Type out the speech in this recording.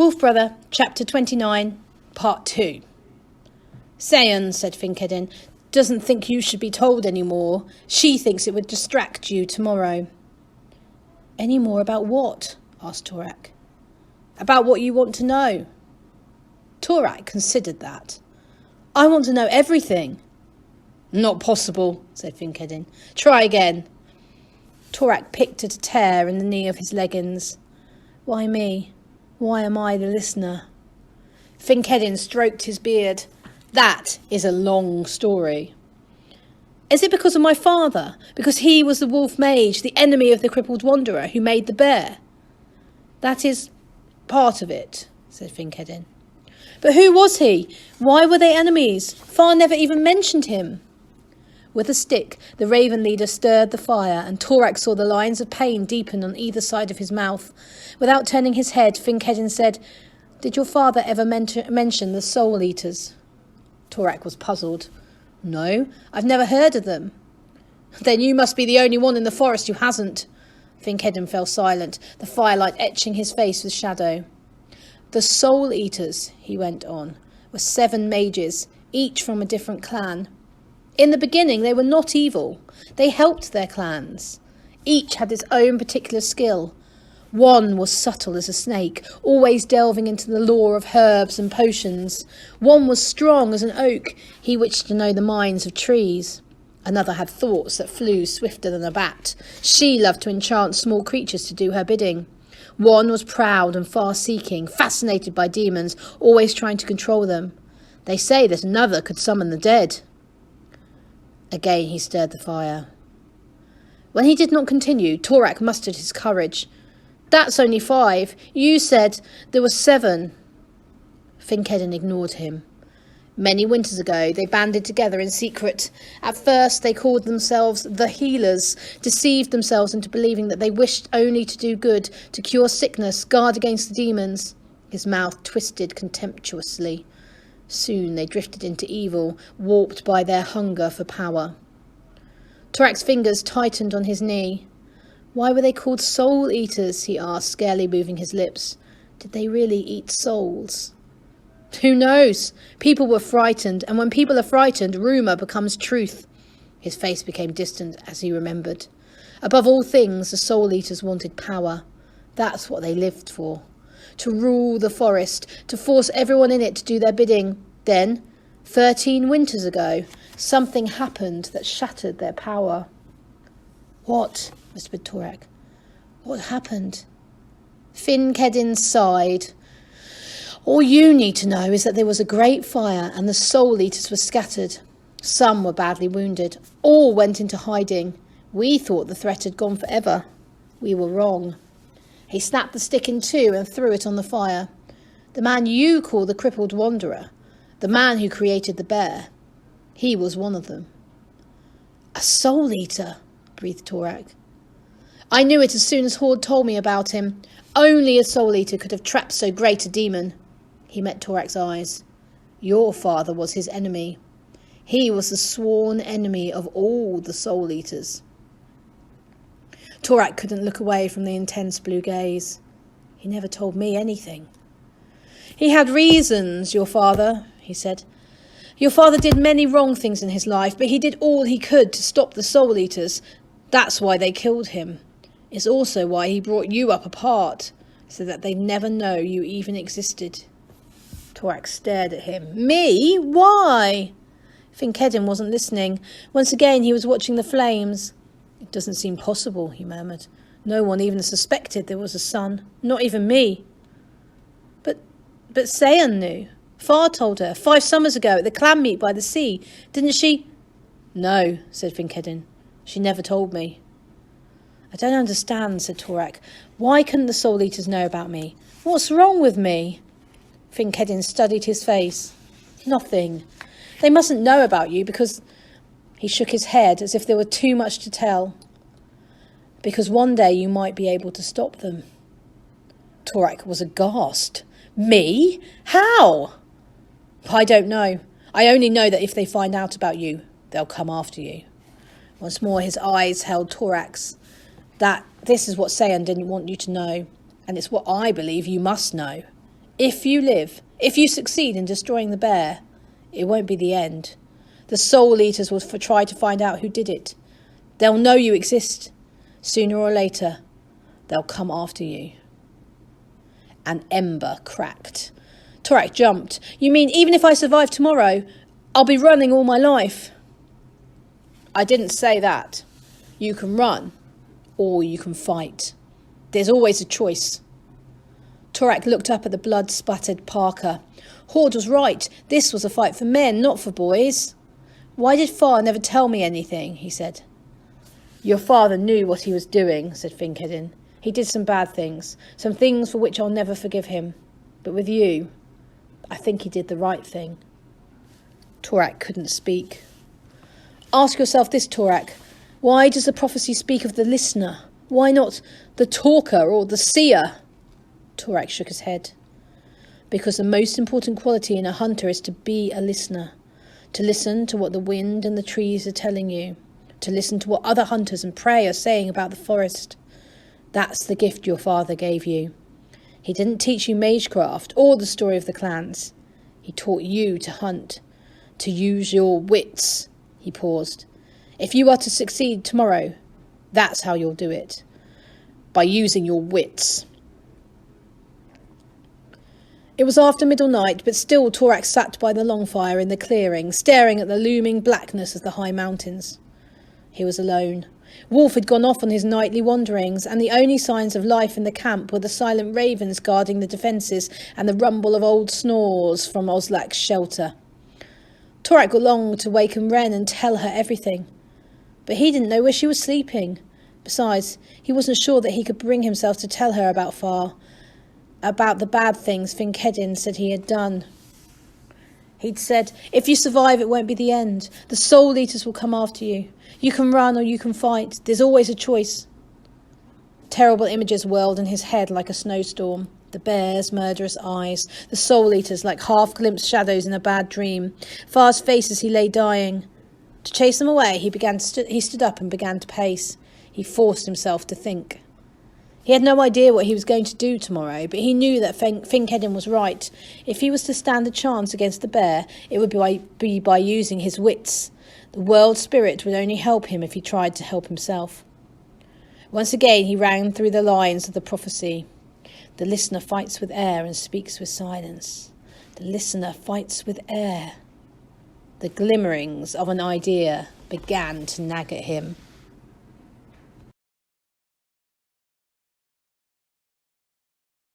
Wolf Brother, Chapter 29, Part 2. Seyon, said Finkheddin, doesn't think you should be told any more. She thinks it would distract you tomorrow. Any more about what? Asked Torak. About what you want to know. Torak considered that. I want to know everything. Not possible, said Finkheddin. Try again. Torak picked at a tear in the knee of his leggings. Why me? Why am I the listener? Finkheddin stroked his beard. That is a long story. Is it because of my father? Because he was the wolf mage, the enemy of the crippled wanderer who made the bear? That is part of it, said Finkheddin. But who was he? Why were they enemies? Far never even mentioned him. With a stick, the raven leader stirred the fire, and Torak saw the lines of pain deepen on either side of his mouth. Without turning his head, Finkheddin said, Did your father ever mention the soul eaters? Torak was puzzled. No, I've never heard of them. Then you must be the only one in the forest who hasn't. Finkheddin fell silent, the firelight etching his face with shadow. The soul eaters, he went on, were 7 mages, each from a different clan. In the beginning, they were not evil. They helped their clans. Each had its own particular skill. One was subtle as a snake, always delving into the lore of herbs and potions. One was strong as an oak. He wished to know the minds of trees. Another had thoughts that flew swifter than a bat. She loved to enchant small creatures to do her bidding. One was proud and far-seeking, fascinated by demons, always trying to control them. They say that another could summon the dead. Again he stirred the fire. When he did not continue, Torak mustered his courage. That's only 5. You said there were 7. Finkheddin ignored him. Many winters ago, they banded together in secret. At first, they called themselves the Healers, deceived themselves into believing that they wished only to do good, to cure sickness, guard against the demons. His mouth twisted contemptuously. Soon they drifted into evil, warped by their hunger for power. Torak's fingers tightened on his knee. Why were they called soul eaters? He asked, scarcely moving his lips. Did they really eat souls? Who knows? People were frightened, and when people are frightened, rumour becomes truth. His face became distant as he remembered. Above all things, the soul eaters wanted power. That's what they lived for. To rule the forest, to force everyone in it to do their bidding. Then, 13 winters ago, something happened that shattered their power. What? Whispered Torak. What happened? Finkheddin sighed. All you need to know is that there was a great fire and the soul eaters were scattered. Some were badly wounded. All went into hiding. We thought the threat had gone forever. We were wrong. He snapped the stick in 2 and threw it on the fire. The man you call the crippled wanderer, the man who created the bear, he was one of them. A soul eater, breathed Torak. I knew it as soon as Horde told me about him. Only a soul eater could have trapped so great a demon. He met Torak's eyes. Your father was his enemy. He was the sworn enemy of all the soul eaters. Torak couldn't look away from the intense blue gaze. He never told me anything. He had reasons, your father, he said. Your father did many wrong things in his life, but he did all he could to stop the soul eaters. That's why they killed him. It's also why he brought you up apart, so that they'd never know you even existed. Torak stared at him. Me? Why? Finkheddin wasn't listening. Once again he was watching the flames. It doesn't seem possible, he murmured. No one even suspected there was a son. Not even me. But Seyon knew. Far told her 5 summers ago at the clan meet by the sea. Didn't she? No, said Finkheddin. She never told me. I don't understand, said Torak. Why couldn't the soul eaters know about me? What's wrong with me? Finkheddin studied his face. Nothing. They mustn't know about you because... He shook his head as if there were too much to tell. Because one day you might be able to stop them. Torak was aghast. Me? How? I don't know. I only know that if they find out about you, they'll come after you. Once more his eyes held Torak's. This is what Seyon didn't want you to know, and it's what I believe you must know. If you live, if you succeed in destroying the bear, it won't be the end. The Soul Eaters will try to find out who did it. They'll know you exist. Sooner or later, they'll come after you. An ember cracked. Torak jumped. You mean even if I survive tomorrow, I'll be running all my life? I didn't say that. You can run, or you can fight. There's always a choice. Torak looked up at the blood-spattered Parker. Horde was right. This was a fight for men, not for boys. Why did Far never tell me anything? He said. Your father knew what he was doing, said Finkheddin. He did some bad things, some things for which I'll never forgive him. But with you, I think he did the right thing. Torak couldn't speak. Ask yourself this, Torak. Why does the prophecy speak of the listener? Why not the talker or the seer? Torak shook his head. Because the most important quality in a hunter is to be a listener. To listen to what the wind and the trees are telling you. To listen to what other hunters and prey are saying about the forest. That's the gift your father gave you. He didn't teach you magecraft or the story of the clans. He taught you to hunt, to use your wits. He paused. If you are to succeed tomorrow, that's how you'll do it. By using your wits. It was after middle night, but still Torak sat by the long fire in the clearing, staring at the looming blackness of the high mountains. He was alone. Wolf had gone off on his nightly wanderings, and the only signs of life in the camp were the silent ravens guarding the defences and the rumble of old snores from Oslak's shelter. Torak longed to waken Wren and tell her everything, but he didn't know where she was sleeping. Besides, he wasn't sure that he could bring himself to tell her about Far, about the bad things Finkheddin said he had done. He'd said, if you survive, it won't be the end. The Soul Eaters will come after you. You can run or you can fight. There's always a choice. Terrible images whirled in his head like a snowstorm. The bear's murderous eyes, the Soul Eaters like half-glimpsed shadows in a bad dream. Far's face as he lay dying. To chase them away, he stood up and began to pace. He forced himself to think. He had no idea what he was going to do tomorrow, but he knew that Finkheddin was right. If he was to stand a chance against the bear, it would be by using his wits. The world spirit would only help him if he tried to help himself. Once again he ran through the lines of the prophecy. The listener fights with air and speaks with silence. The listener fights with air. The glimmerings of an idea began to nag at him.